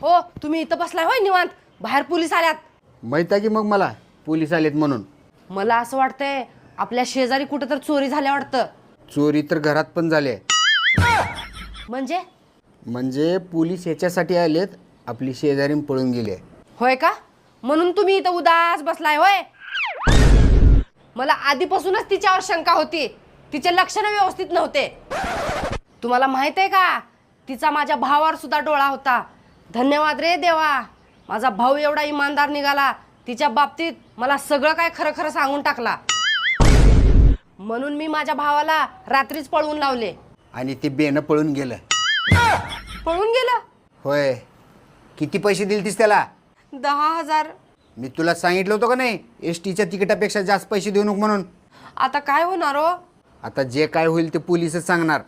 हो तुम्ही इथं बसलाय होय निवांत, बाहेर पोलीस आल्यात. माहित आहे की मग मला पोलीस आलेत म्हणून. मला असं वाटतंय आपल्या शेजारी कुठं तर चोरी झाल्या वाटतं. चोरी तर घरात पण झाले. म्हणजे पोलीस ह्याच्यासाठी आलेत, आपली शेजारी पळून गेले. होय का? म्हणून तुम्ही इथं उदास बसलाय होय? मला आधीपासूनच तिच्यावर शंका होती. तिचे लक्षण व्यवस्थित नव्हते. तुम्हाला माहित आहे का, तिचा माझ्या भावावर सुद्धा डोळा होता. धन्यवाद रे देवा, माझा भाऊ एवढा इमानदार निघाला. तिच्या बाबतीत मला सगळं काय खरं खरं सांगून टाकला. म्हणून मी माझ्या भावाला रात्रीच पळवून लावले. आणि ते बेनं पळून गेलं. पळून गेलं? होय. किती पैसे दिलतीस त्याला? 10,000. मी तुला सांगितलं होतं का नाही, एसटीच्या तिकिटापेक्षा जास्त पैसे देऊ नको म्हणून. आता काय होणार हो? आता जे काय होईल ते पोलीसच सांगणार.